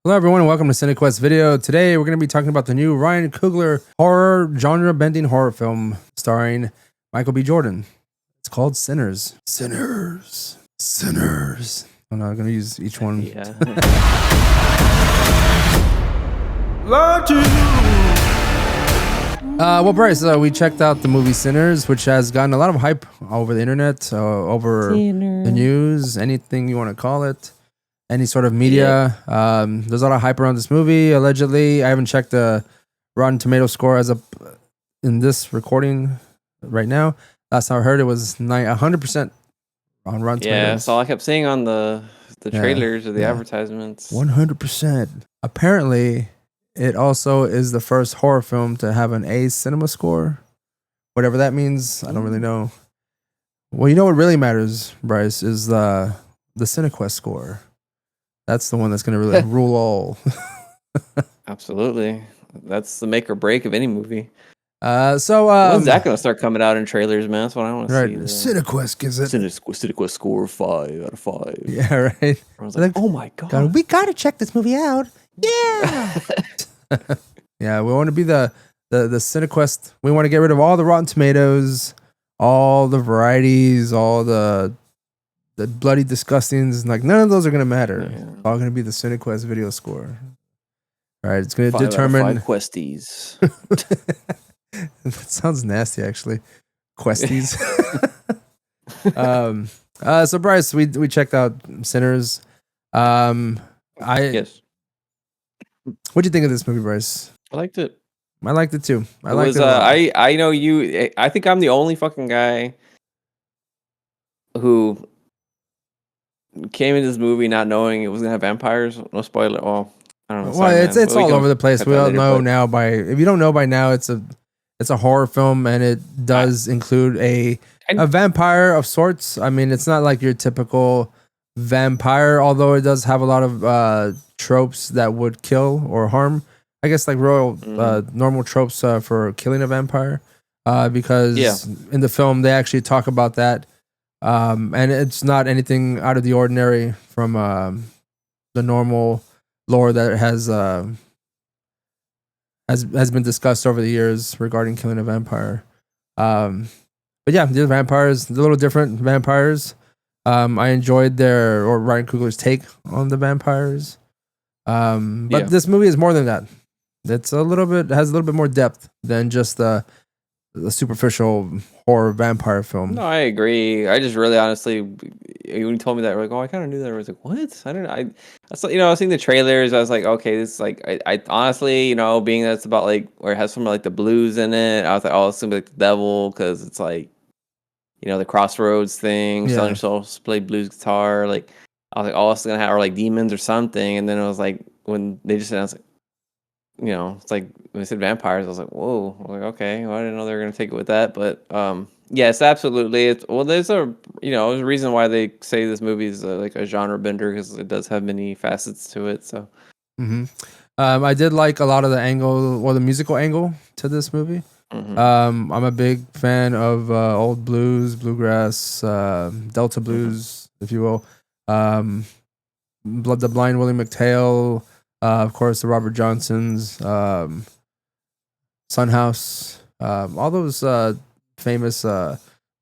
Hello everyone and welcome to CineQuest video. Today we're going to be talking about the new Ryan Coogler horror genre-bending horror film starring Michael B. Jordan. It's called Sinners. Sinners. Sinners. I'm not going to use each one. Yeah. Well, Bryce, we checked out the movie Sinners, which has gotten a lot of hype over the internet, over the news, anything you want to call it. Any sort of media. There's a lot of hype around this movie. Allegedly, I haven't checked the Rotten Tomato score as of in this recording right now. Last time I heard, it was 100% on Rotten Tomatoes. Yeah, that's all I kept seeing on the trailers or the advertisements. 100%. Apparently, it also is the first horror film to have an A cinema score. Whatever that means, I don't really know. Well, you know what really matters, Bryce, is the CineQuest score. That's the one that's going to really rule all. Absolutely. That's the make or break of any movie. When's that going to start coming out in trailers, man? That's what I want to see. CineQuest gives it. CineQuest score 5 out of 5. Yeah, right. I was like, oh my God. We got to check this movie out. Yeah. Yeah, we want to be the CineQuest. We want to get rid of all the Rotten Tomatoes, all the varieties, all the bloody disgustings. Like, none of those are going to matter. Yeah. It's all going to be the CineQuest video score. All right, it's going to 5 determine. out of 5 questies. That sounds nasty, actually. Questies. So Bryce, we checked out Sinners. Yes. What'd you think of this movie, Bryce? I liked it. I liked it too. I know you. I think I'm the only fucking guy who came into this movie not knowing it was gonna have vampires. No spoiler. Well, I don't know. Well, it's all over the place. We all know now if you don't know by now, it's a horror film and it does include a vampire of sorts. I mean, it's not like your typical vampire, although it does have a lot of tropes that would kill or harm. I guess like normal tropes for killing a vampire. Because in the film they actually talk about that. And it's not anything out of the ordinary from the normal lore that has been discussed over the years regarding killing a vampire. But yeah, the vampires, the little different vampires. I enjoyed Ryan Coogler's take on the vampires. But this movie is more than that. It's has a little bit more depth than just the superficial horror vampire film. No, I agree. I just really honestly, when you told me that, like, oh, I kind of knew that. I was like, what? I don't know. I was seeing the trailers. I was like, okay, this is like, I honestly, being that it's about like, where it has some like the blues in it. I was like, oh, it's gonna be like the devil because it's like, the Crossroads thing, selling yourself to play blues guitar. Like, I was like, oh, it's gonna have or like demons or something. And then it was like when they just said, I was like, it's like when they said vampires, I was like, whoa. I was like, okay, well, I didn't know they were gonna take it with that, but yes, absolutely. There's there's a reason why they say this movie is like a genre bender because it does have many facets to it. So, I did like a lot of the angle or the musical angle to this movie. I'm a big fan of old blues, bluegrass, Delta blues, if you will. The Blind Willie McHale. Of course, the Robert Johnsons, Sunhouse, all those famous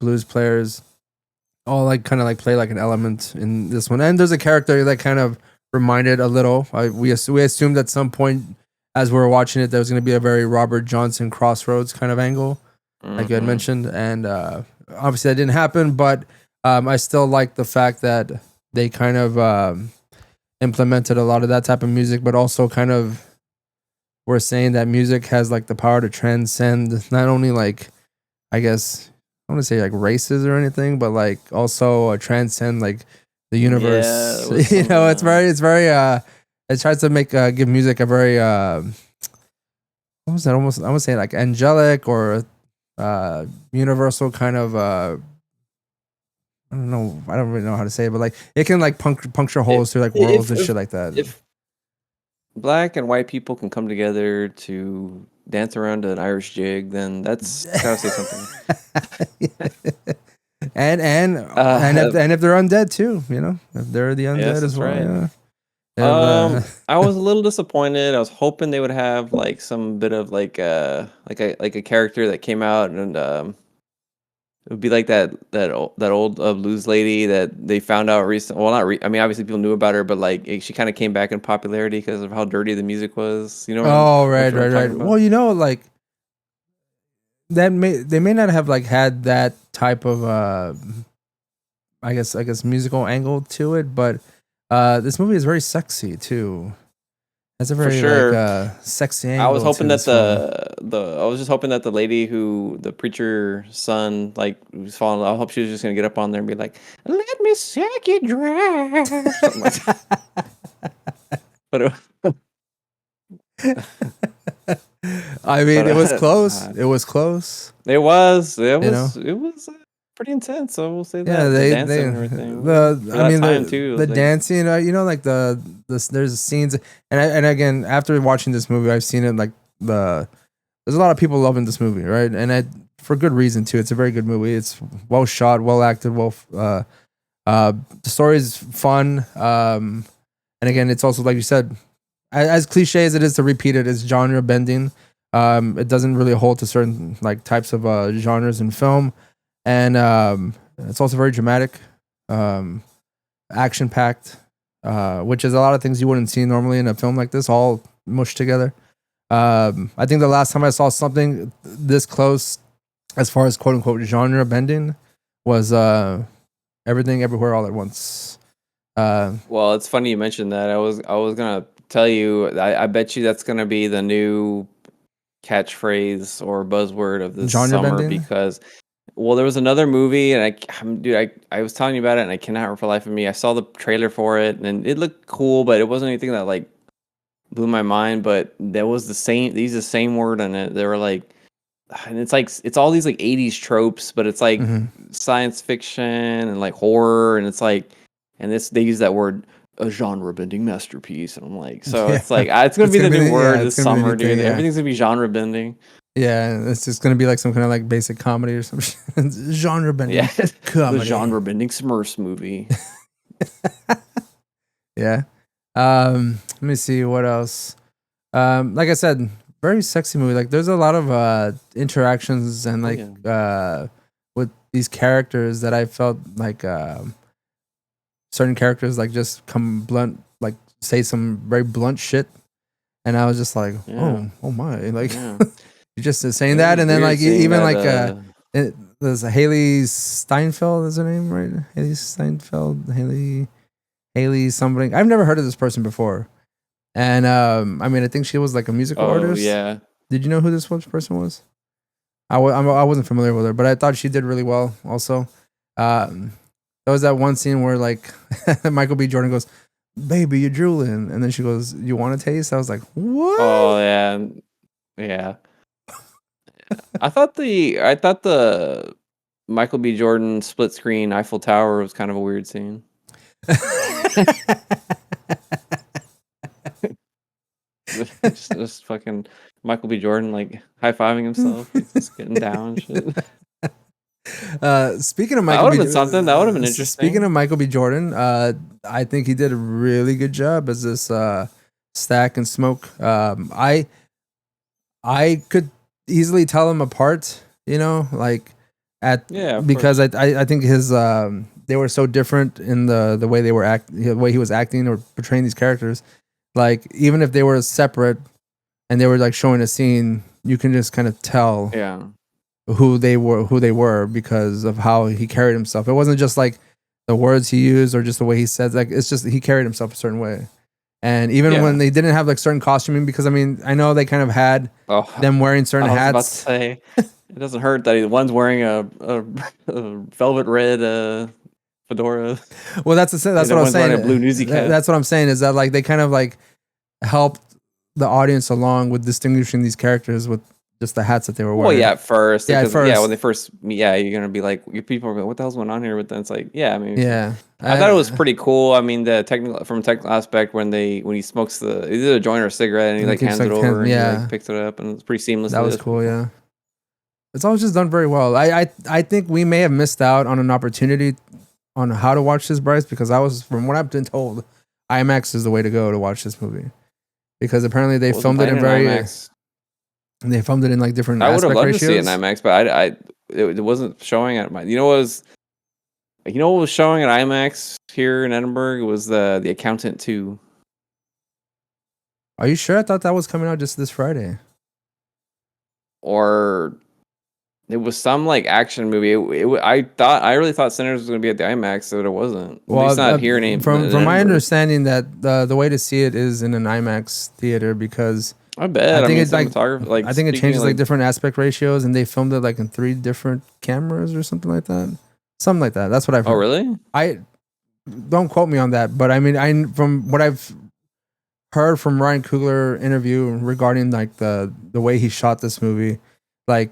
blues players, all kind of play like an element in this one. And there's a character that kind of reminded a little. We assumed at some point as we were watching it there was going to be a very Robert Johnson Crossroads kind of angle, like you had mentioned. And obviously that didn't happen, but I still like the fact that they kind of implemented a lot of that type of music, but also kind of we're saying that music has like the power to transcend not only I guess I want to say races or anything, but also transcend the universe. Yeah, it's very it tries to give music a very what was that, almost I would say angelic or universal kind of I don't know. I don't really know how to say it, but it can puncture holes through worlds and shit like that. If black and white people can come together to dance around an Irish jig, then that's gotta say something. and if they're undead too, if they're the undead as well. Right. I was a little disappointed. I was hoping they would have like some bit of like a character that came out and it would be like that old blues lady that they found out recent. Well, not I mean, obviously people knew about her, but like she kind of came back in popularity because of how dirty the music was. You know Oh, what right, I'm right, right. talking about? Well, like they may not have like had that type of I guess musical angle to it, but this movie is very sexy too. Has a For very like sure. sexy I was angle to hoping that this film. the I was just hoping that the lady who the preacher's son like was falling. I hope she was just gonna get up on there and be like, "Let me suck you dry," something like that. But I mean, but it was close. It was close. it was You know. pretty intense. I will say Yeah, that the dancing they and everything the for I that mean time too. It the was like dancing, like there's scenes, and again, after watching this movie, I've seen it like there's a lot of people loving this movie, right? And for good reason too. It's a very good movie. It's well shot, well acted, the story is fun. And again, it's also like you said, as cliche as it is to repeat it, it's genre bending. It doesn't really hold to certain like types of genres in film, and it's also very dramatic, um, action packed, which is a lot of things you wouldn't see normally in a film like this, all mushed together. I think the last time I saw something this close, as far as quote unquote genre bending, was Everything Everywhere All at Once. well, it's funny you mentioned that. I was gonna tell you. I bet you that's gonna be the new catchphrase or buzzword of this Genre summer bending. because well, there was another movie and dude, I was telling you about it and I cannot remember for the life of me. I saw the trailer for it and it looked cool, but it wasn't anything that like blew my mind. But there was they used the same word in it. They were like, and it's like it's all these like 80s tropes, but it's like Mm-hmm. science fiction and like horror, and it's like, and this they use that word a genre bending masterpiece, and I'm like, so Yeah, it's like it's gonna be the new word it's this gonna be the new summer, thing. dude. Yeah, Everything's gonna be genre bending. yeah, it's just gonna be like some kind of like basic comedy or some genre Yeah, bending the comedy. genre bending Smurfs movie. Yeah. Let me see what else. Like I said, very sexy movie. Like there's a lot of interactions and Oh like yeah, with these characters that I felt like certain characters like just come blunt, like say some very blunt shit, and I was just like, yeah, oh my, like yeah. you're just saying It that, was and then weird like seeing even that. like there's Hailey Steinfeld is her name, right? Hailey Steinfeld, Hailey something. I've never heard of this person before, and I mean I think she was like a musical Oh artist. yeah, Did you know who this person was? I wasn't familiar with her, but I thought she did really well. Also, um, there was that one scene where like Michael B. Jordan goes, "Baby, you're drooling," and then she goes, "You want to taste?" I was like, "What?" oh yeah, yeah. I thought the Michael B. Jordan split screen Eiffel Tower was kind of a weird scene. just fucking Michael B. Jordan like high fiving himself, like just getting down and shit. Speaking of That would have been something. That would have been Speaking interesting. of Michael B. Jordan, I think he did a really good job as this Stack and Smoke. I could easily tell them apart, like at Yeah, of because course. I think his they were so different in the way they were the way he was acting or portraying these characters. Like even if they were separate and they were like showing a scene, you can just kind of tell Yeah, who they were because of how he carried himself. It wasn't just like the words he used or just the way he said. Like it's just he carried himself a certain way. And even when yeah. they didn't have like certain costuming, because I mean I know they kind of had Oh, them wearing certain I was about to hats. say it doesn't hurt that one's wearing a velvet red fedora, Well, and that's the what I was one's wearing saying. a blue newsy cap. That's what I'm saying is that like they kind of like helped the audience along with distinguishing these characters with just the hats that they were Well, yeah, wearing. at first, Yeah, at because yeah, when first. they first meet, yeah, you're gonna be like, your people are going, "What the hell's going on here?" But then it's like, yeah, I mean, Yeah. I thought it was pretty cool. I mean, the technical from a technical aspect when he smokes either a joint or a cigarette and he And it like keeps hands it like over and he like yeah, picks it up and it's pretty that seamlessly. was That's pretty cool. cool. Yeah, it's always just done very well. I think we may have missed out on an opportunity on how to watch this, Bryce, because I was from what I've been told, IMAX is the way to go to watch this movie because apparently they Wasn't filmed it playing in very IMAX. they filmed it in like different I would have aspect loved to see it in ratios. IMAX, but it wasn't showing at my. You know what was showing at IMAX here in Edinburgh? It was the Accountant 2. Are you sure? I thought that was coming out just this Friday. Or it was some like action movie. I really thought Sinners was going to be at the IMAX, so it wasn't. At least not here in from my Edinburgh. understanding that the way to see it is in an IMAX theater because I bet. I think it's like cinematography, like I think it speaking changes like different aspect ratios and they filmed it like in 3 different cameras or something like that. Something like that. That's what I've heard. Oh, really? I don't quote me on that, but I mean from what I've heard from Ryan Coogler interview regarding like the way he shot this movie, like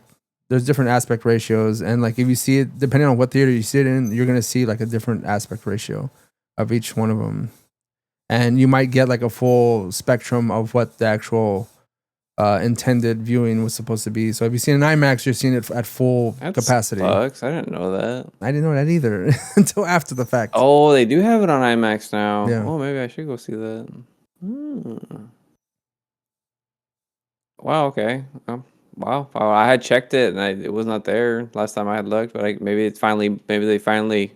there's different aspect ratios and like if you see it depending on what theater you see it in, you're gonna see like a different aspect ratio of each one of them, and you might get like a full spectrum of what the actual intended viewing was supposed to be. So if you see an IMAX, you're seeing it at full capacity. Sucks. I didn't know that. I didn't know that either until after the fact. Oh, they do have it on IMAX now. Yeah. Oh, maybe I should go see that. Wow. Okay. Wow. I had checked it and it was not there last time I had looked, but maybe they finally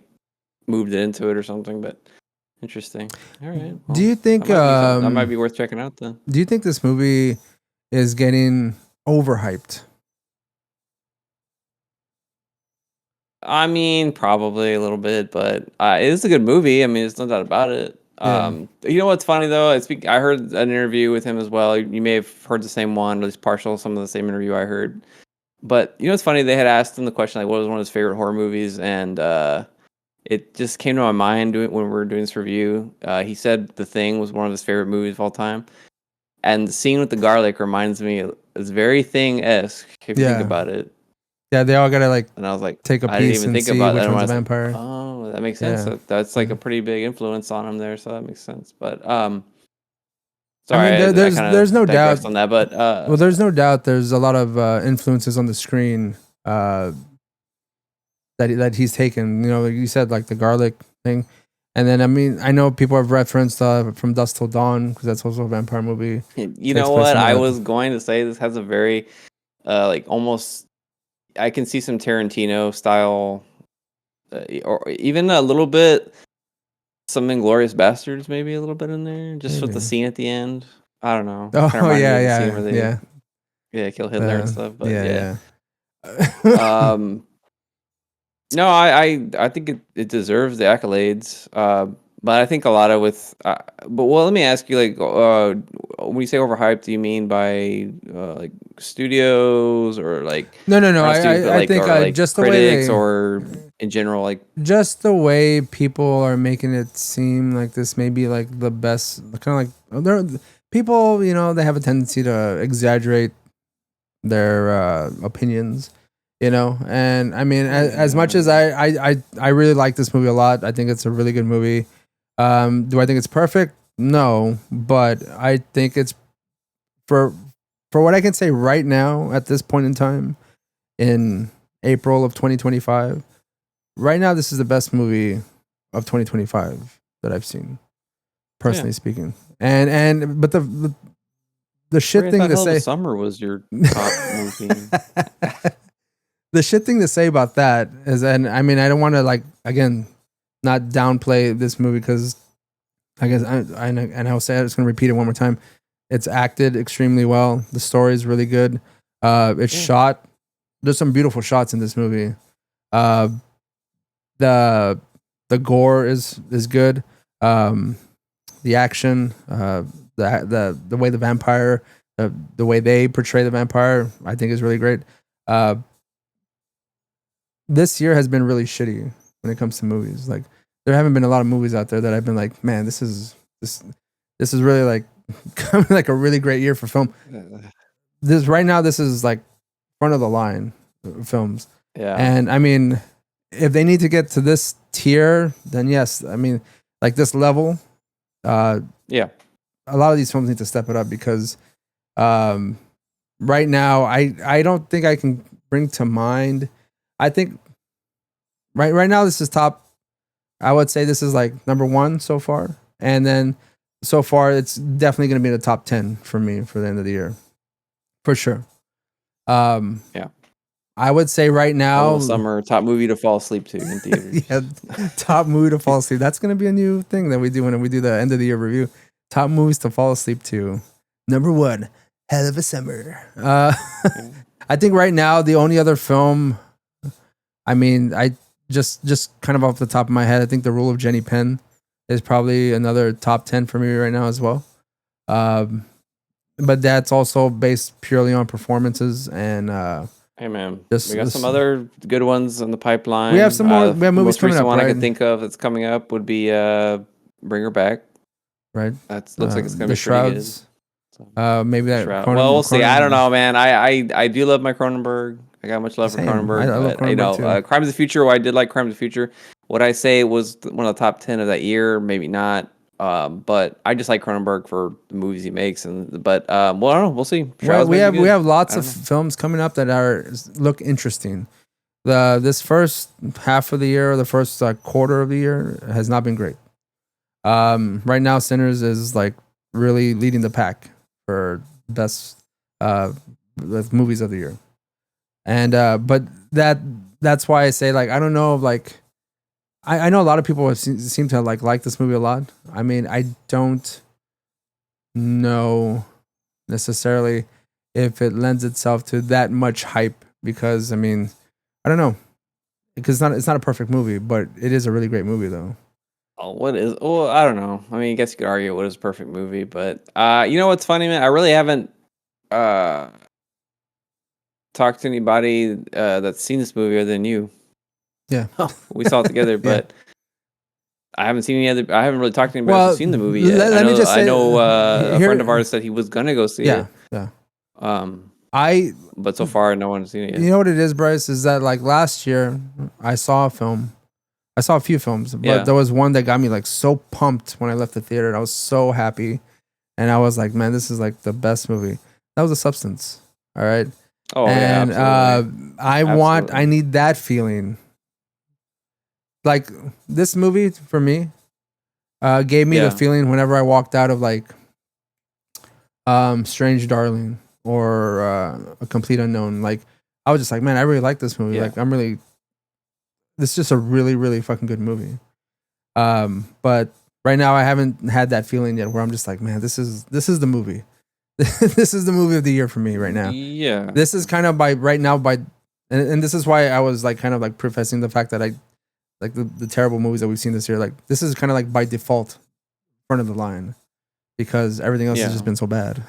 moved it into it or something. But interesting. All right. Well, do you think that might be worth checking out then? Do you think this movie is getting overhyped? I mean, probably a little bit, but it is a good movie. I mean, there's no doubt about it. Yeah. You know what's funny though? I heard an interview with him as well. You may have heard the same one, or at least partial some of the same interview I heard. But you know what's funny? They had asked him the question like, "What was one of his favorite horror movies?" And it just came to my mind when we were doing this review. He said The Thing was one of his favorite movies of all time, and the scene with the garlic reminds me it's very Thing-esque if you think about it. Yeah, they all gotta like, and I was like, take a I didn't piece even and think see about which that. one's a vampire. Like, oh, that makes sense. Yeah. That's like a pretty big influence on him there, so that makes sense. But I sorry, mean, there's no doubt on that. But well, there's no doubt there's a lot of influences on the screen that he's taken. You know, like you said, like the garlic thing, and then I mean, I know people have referenced From Dusk Till Dawn because that's also a vampire movie. you know what? I was going to say this has a very like almost. I can see some Tarantino style, or even a little bit some Inglourious Bastards, maybe a little bit in there, just with the scene at the end. I don't know. Oh yeah, kill Hitler and stuff. But yeah. No, I think it deserves the accolades. But I think a lot of let me ask you, like, when you say overhyped, do you mean by like studios or like no? I think like just critics the way or in general, like just the way people are making it seem like this may be like the best. Kind of like people, you know, they have a tendency to exaggerate their opinions. You know, and I mean, as much as I really like this movie a lot, I think it's a really good movie. Do I think it's perfect? No, but I think it's for what I can say right now at this point in time in April of 2025. Right now, this is the best movie of 2025 that I've seen, personally speaking. But the shit thing to say, Summer was your top movie. The shit thing to say about that is, and I mean, I don't want to like again not downplay this movie because I guess I'll say I'm just gonna repeat it one more time. It's acted extremely well. The story is really good. It's shot. There's some beautiful shots in this movie. The gore is good. The action, the way the vampire, the way they portray the vampire, I think is really great. This year has been really shitty when it comes to movies. Like there haven't been a lot of movies out there that I've been like, man, this is really like like a really great year for film. This right now, this is like front of the line films. Yeah. And I mean, if they need to get to this tier, then yes. I mean, like this level, a lot of these films need to step it up because right now, I don't think I can bring to mind. I think right now this is top. I would say this is like number 1 so far, and then so far, it's definitely going to be in the top 10 for me for the end of the year, for sure. Yeah. I would say right now, summer top movie to fall asleep to in theaters. yeah, top movie to fall asleep. That's going to be a new thing that we do when we do the end of the year review. Top movies to fall asleep to. Number 1, Hell of a Summer. I think right now the only other film, I mean, I just kind of off the top of my head, I think The Rule of Jenny Penn is probably another top 10 for me right now as well. But that's also based purely on performances and hey man, we got some other good ones in the pipeline. We have some more. We have movies coming up. One right? I can think of that's coming up would be Bring Her Back. Right. That looks like it's gonna the be Shrouds. Pretty good. Maybe that. Well, we'll see. I don't know, man. I do love my Cronenberg. I got much love for Cronenberg. I love Cronenberg you know, too. Crimes of the Future. I did like Crimes of the Future. Would I say it was one of the top 10 of that year? Maybe not. But I just like Cronenberg for the movies he makes, well, I don't know. We'll see. Well, we have lots of films coming up that look interesting. This first half of the year, or the first quarter of the year, has not been great. Right now, Sinners is like really leading the pack for best movies of the year, and but that's why I say like I don't know like. I know a lot of people seem to like this movie a lot. I mean, I don't know necessarily if it lends itself to that much hype because I mean, I don't know because it's not a perfect movie, but it is a really great movie though. Oh, what is? Oh, I don't know. I mean, I guess you could argue what is a perfect movie, but you know what's funny, man? I really haven't talked to anybody that's seen this movie other than you. Yeah, we saw it together, but I haven't seen any other. I haven't really talked to anybody who's seen the movie yet. Let me just say, I know a friend of ours said he was gonna go see it. Yeah. But so far no one's seen it yet. You know what it is, Bryce? Is that like last year I saw a film. I saw a few films, but there was one that got me like so pumped when I left the theater. And I was so happy, and I was like, "Man, this is like the best movie." That was The Substance. All right. Oh, and absolutely. I need that feeling. Like this movie for me gave me the feeling whenever I walked out of like Strange Darling or A Complete Unknown. Like I was just like, man, I really like this movie. Like this is just a really, really fucking good movie. But right now I haven't had that feeling yet where I'm just like, man, this is the movie. This is the movie of the year for me right now. Yeah. This is kind of and this is why I was like kind of like professing the fact that I like the terrible movies that we've seen this year. Like this is kind of like by default front of the line because everything else has just been so bad.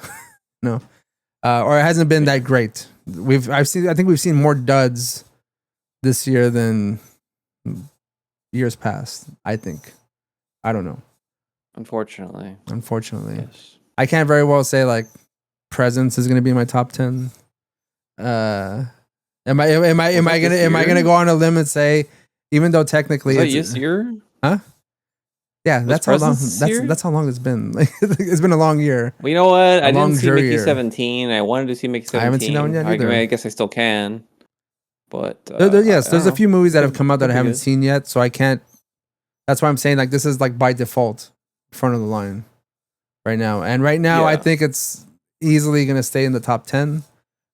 No, or it hasn't been that great. I think we've seen more duds this year than years past. I think. I don't know. Unfortunately. Yes. I can't very well say like Presence is going to be in my top 10. Am I gonna go on a limb and say, even though technically it's this year? Huh? Yeah, that's how long. That's how long it's been. Like, it's been a long year. Well, you know what? I didn't see Mickey 17. I wanted to see Mickey 17. I haven't seen that one yet either. I guess I still can. But there's a few movies that have come out that I haven't seen yet, so I can't. That's why I'm saying like this is like by default front of the line right now. And right now, I think it's easily gonna stay in the top 10.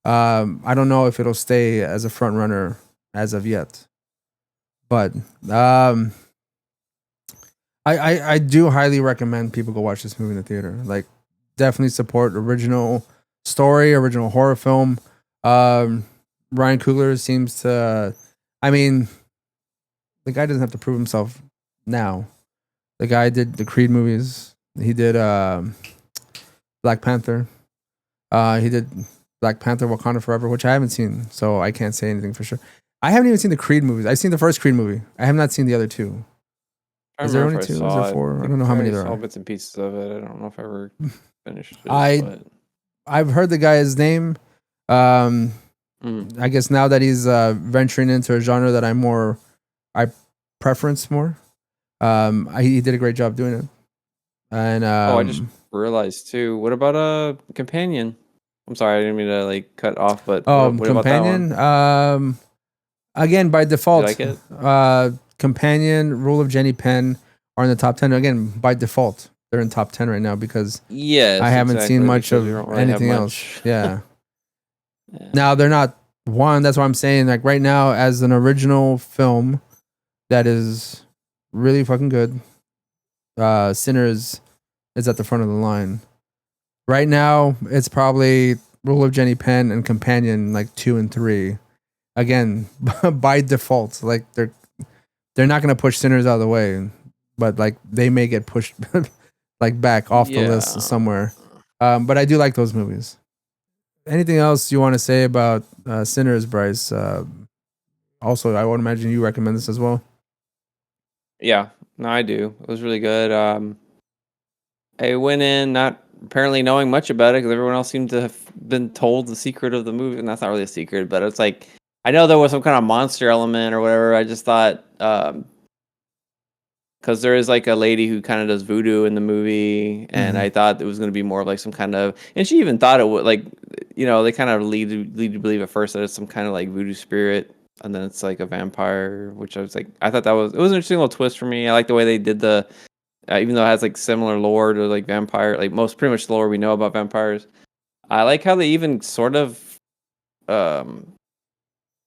I don't know if it'll stay as a front runner as of yet, but I do highly recommend people go watch this movie in the theater. Like, definitely support original story, original horror film. Ryan Coogler seems to, I mean, the guy doesn't have to prove himself now. The guy did the Creed movies. He did Black Panther. He did Black Panther Wakanda Forever, which I haven't seen, so I can't say anything for sure. I haven't even seen the Creed movies. I've seen the first Creed movie. I have not seen the other two. Is there only two? Is there four? I don't know how many there are. I saw bits and pieces of it. I don't know if I ever finished it. I've heard the guy's name. I guess now that he's venturing into a genre that I preference more. He did a great job doing it. And I just realized too. What about a Companion? I'm sorry, I didn't mean to like cut off, but what Companion. About that one? Again, by default, you like it? Companion, Rule of Jenny Penn are in the top 10 again by default. they're in top 10 right now because Yes, I haven't exactly, seen much because of we don't really have anything much. else. Yeah. Yeah. Now they're not one. That's what I'm saying. Like right now, as an original film that is really fucking good, Sinners is at the front of the line. Right now, it's probably Rule of Jenny Penn and Companion like 2 and 3. Again, by default, like they're not gonna push Sinners out of the way, but like they may get pushed like back off the list somewhere. But I do like those movies. Anything else you want to say about Sinners, Bryce? Also, I would imagine you recommend this as well. Yeah, no, I do. It was really good. I went in not apparently knowing much about it because everyone else seemed to have been told the secret of the movie, and that's not really a secret, but it's like I know there was some kind of monster element or whatever. I just thought because there is like a lady who kind of does voodoo in the movie, and I thought it was going to be more of like some kind of, and she even thought it would like, they kind of lead to believe at first that it's some kind of like voodoo spirit, and then it's like a vampire, which I was like, I thought it was an interesting little twist for me. I like the way they did the, even though it has like similar lore to like vampire, like pretty much the lore we know about vampires. I like how they even sort of um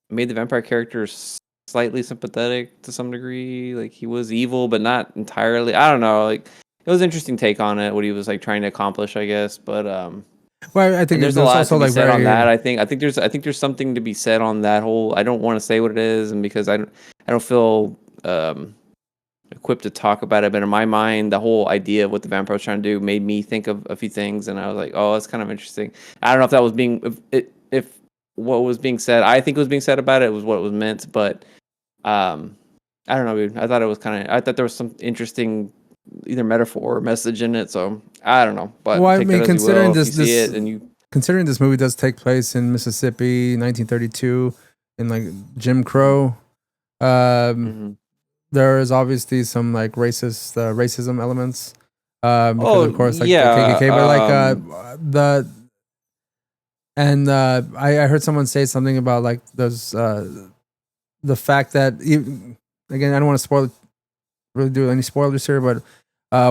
made the vampire characters slightly sympathetic to some degree. Like he was evil, but not entirely. I don't know. Like it was an interesting take on it, what he was like trying to accomplish, I guess. But Well, I think and there's a there's lot also to be like said on very that. I think there's something to be said on that whole. I don't want to say what it is, and because I don't feel equipped to talk about it. But in my mind, the whole idea of what the vampire was trying to do made me think of a few things, and I was like, oh, that's kind of interesting. I don't know if that was if what was being said. I think was being said about it was what was meant, but I don't know, dude. I thought there was some interesting either metaphor or message in it. So I don't know, but well. I take that mean, as you considering will. If you see this it and you, considering this movie does take place in Mississippi, 1932, in like Jim Crow. Um, mm-hmm. there is obviously some like racism elements, because of Oh course like the yeah, KKK, but like the and I heard someone say something about like those the fact that again I don't want to really do any spoilers here, but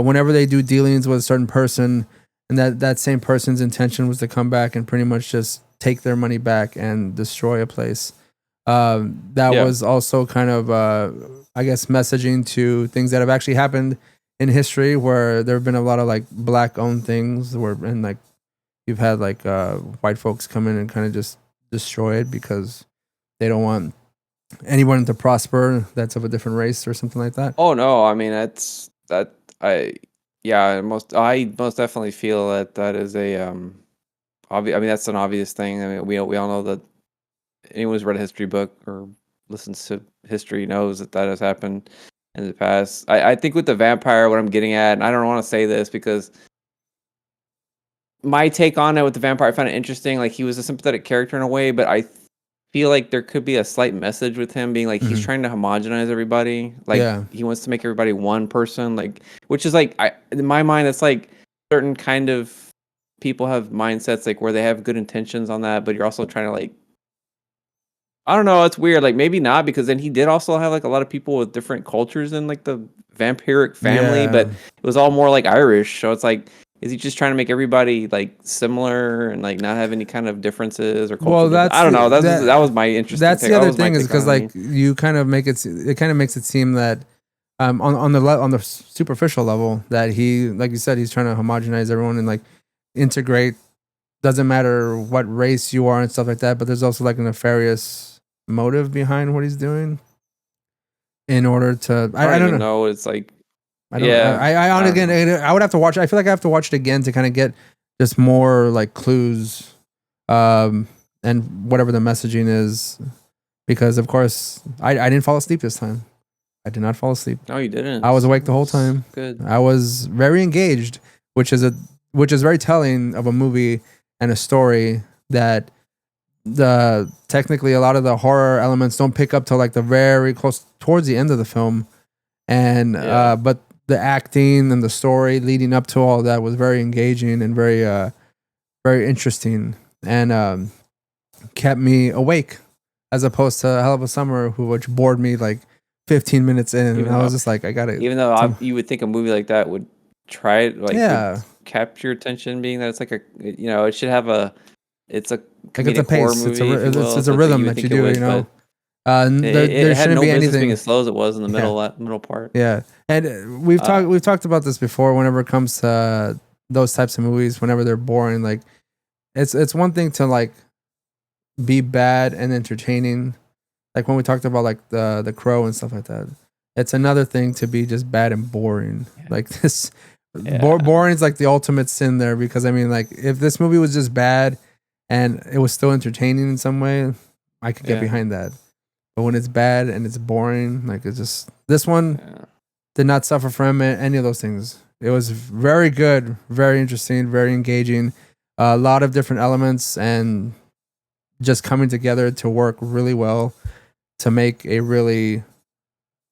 whenever they do dealings with a certain person, and that same person's intention was to come back and pretty much just take their money back and destroy a place. That yeah. was also kind of, I guess, messaging to things that have actually happened in history, where there have been a lot of like black-owned things, where and like you've had like white folks come in and kind of just destroy it because they don't want anyone to prosper that's of a different race or something like that. Oh no, I mean that's that I yeah, I most definitely feel that is a obvious. I mean that's an obvious thing. I mean we all know that anyone who's read a history book or listens to history knows that has happened in the past. I think with the vampire, what I'm getting at, and I don't want to say this because my take on it with the vampire, I found it interesting. Like he was a sympathetic character in a way, but I feel like there could be a slight message with him being like he's trying to homogenize everybody. Like Yeah. he wants to make everybody one person. Like which is like in my mind, it's like certain kind of people have mindsets like where they have good intentions on that, but you're also trying to like I don't know. It's weird. Like maybe not because then he did also have like a lot of people with different cultures in like the vampiric family, but Yeah. it was all more like Irish. So it's like, is he just trying to make everybody like similar and like not have any kind of differences or cultural Well, differences? I don't know. That was my interesting that's take. the That other was my thing is take because on like you kind of make it kind of makes it seem that on the superficial level that he, like you said, he's trying to homogenize everyone and like integrate. Doesn't matter what race you are and stuff like that, but there's also like a nefarious motive behind what he's doing in order to I don't I don't even know. know. It's like, I don't yeah, I I don't again know. I would have to watch. I feel like I have to watch it again to kind of get just more like clues, and whatever the messaging is, because of course I didn't fall asleep this time. I did not fall asleep. No, you didn't. I was awake the whole That's time. good. I was very engaged, which is very telling of a movie and a story that the technically a lot of the horror elements don't pick up till like the very close towards the end of the film, and Yeah. but the acting and the story leading up to all that was very engaging and very interesting, and kept me awake, as opposed to Hell of a Summer, which bored me like 15 minutes in, and Even I was though, just like, I got it. even though you would think a movie like that would tried like Yeah, would capture your attention, being that it's like it should have it's a like it's a comedic horror pace. movie, if you will. It's a So it's like rhythm you would that you think it do. would, but There it had shouldn't no be business being anything. as slow as it was in the Yeah, middle part. yeah. And Uh, we've talked about this before. Whenever it comes to those types of movies, whenever they're boring, like it's one thing to like be bad and entertaining, like when we talked about like the Crow and stuff like that. It's another thing to be just bad and boring. Yeah. Like this, Yeah. boring is like the ultimate sin there, because I mean, like if this movie was just bad and it was still entertaining in some way, I could get Yeah. behind that. But when it's bad and it's boring, like it's just, this one did not suffer from any of those things. It was very good, very interesting, very engaging. A lot of different elements and just coming together to work really well to make a really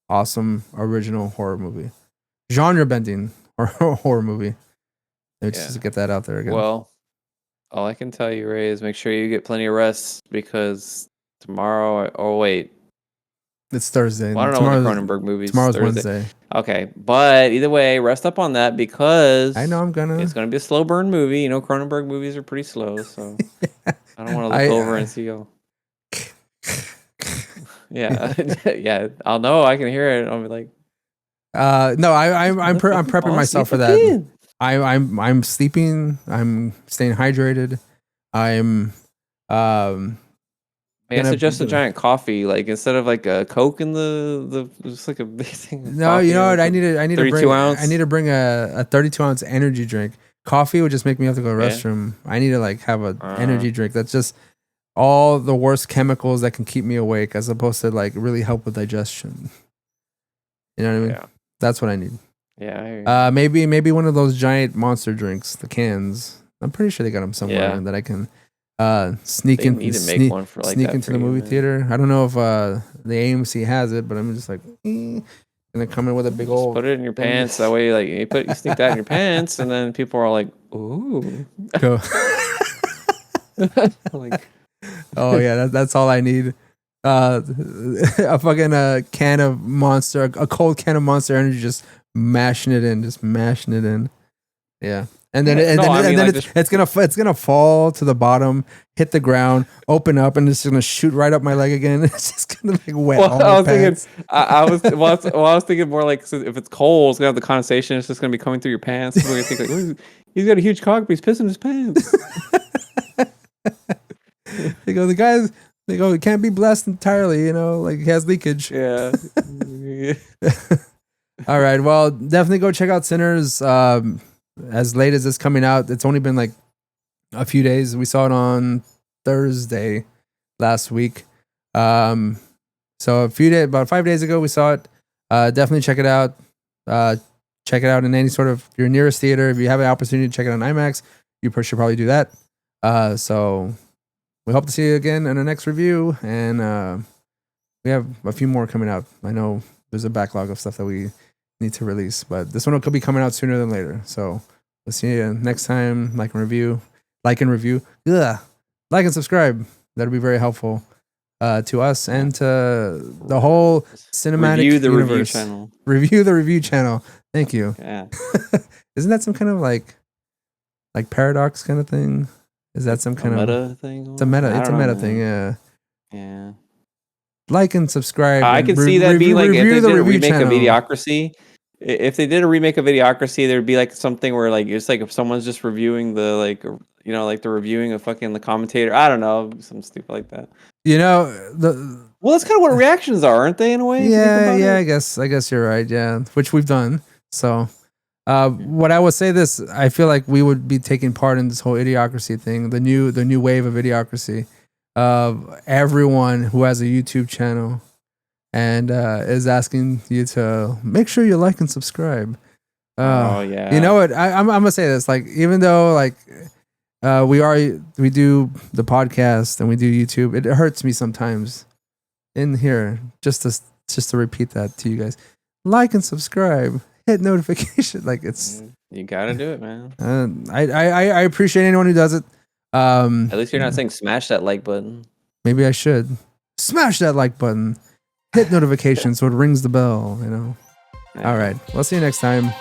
awesome original horror movie, genre bending horror movie. Just to get that out there again. Well, all I can tell you, Ray, is make sure you get plenty of rest, because tomorrow. Oh wait, It's Thursday. well, I don't know when the Cronenberg movie's Tomorrow's Thursday. Wednesday. Okay, but either way, rest up on that, because I know it's gonna be a slow burn movie. You know, Cronenberg movies are pretty slow, so I don't want to look over and see you. Yeah, yeah. I'll know. I can hear it. I'll be like, no, I'm prepping myself for that. I'm sleeping. I'm staying hydrated. I'm I suggest a giant coffee, like instead of like a Coke in the just like a big thing. No, you know what? I need to bring ounce. I need to bring a 32-ounce energy drink. Coffee would just make me have to go to the restroom. I need to like have a energy drink that's just all the worst chemicals that can keep me awake, as opposed to like really help with digestion. You know what I mean? Yeah. That's what I need. Yeah. Maybe one of those giant monster drinks, the cans. I'm pretty sure they got them somewhere that I can sneak They need to make one for like sneak that into for the you, movie man. theater. I don't know if the AMC has it, but I'm just like, gonna come in with a big Just old. put it in your pants. That way, like you sneak that in your pants, and then people are like, "Ooh." Go. Like, Oh yeah, that's all I need. A fucking can of Monster, a cold can of Monster Energy, just mashing it in. Yeah, and then it's gonna fall to the bottom, hit the ground, open up, and it's gonna shoot right up my leg again. It's just gonna like wet. well, I was thinking, I was thinking more like, so if it's cold, it's gonna have the condensation. It's just gonna be coming through your pants. People are gonna think like, "Ooh, he's got a huge cock, but he's pissing his pants." They go, it can't be blessed entirely, you know, like he has leakage. Yeah. All right. Well, definitely go check out Sinners. As late as it's coming out, it's only been like a few days. We saw it on Thursday last week. So about 5 days ago, we saw it. Definitely check it out. Check it out in any sort of your nearest theater. If you have an opportunity to check it on IMAX, you should probably do that. So we hope to see you again in the next review, and we have a few more coming out. I know there's a backlog of stuff that we need to release, but this one could be coming out sooner than later. So we'll see you next time. Like and review. Ugh. Like and subscribe. That'll be very helpful to us and to the whole cinematic Review the universe. review channel. Review the review channel. Thank you. Yeah. Isn't that some kind of like paradox kind of thing? Is that some kind of meta thing? It's a meta thing. Yeah. Yeah. Like and subscribe. I and can see that being like if they did a remake channel. of Idiocracy. If they did a remake of Idiocracy, there'd be like something where like it's like if someone's just reviewing the like like the reviewing of fucking the commentator. I don't know, something stupid like that. You know well, that's kind of what reactions are, aren't they? In a way. Yeah. I guess you're right. Yeah, which we've done. So, what I would say this, I feel like we would be taking part in this whole Idiocracy thing, the new wave of Idiocracy, of everyone who has a YouTube channel and is asking you to make sure you like and subscribe. Oh yeah. You know what? I'm gonna say this. Like, even though like we do the podcast and we do YouTube, it hurts me sometimes in here just to repeat that to you guys. Like and subscribe. Hit notification. Like it's you gotta do it, man. I appreciate anyone who does it. At least you're not saying smash that like button. Maybe I should smash that like button. Hit notifications so it rings the bell. You know. Yeah. All right. We'll see you next time.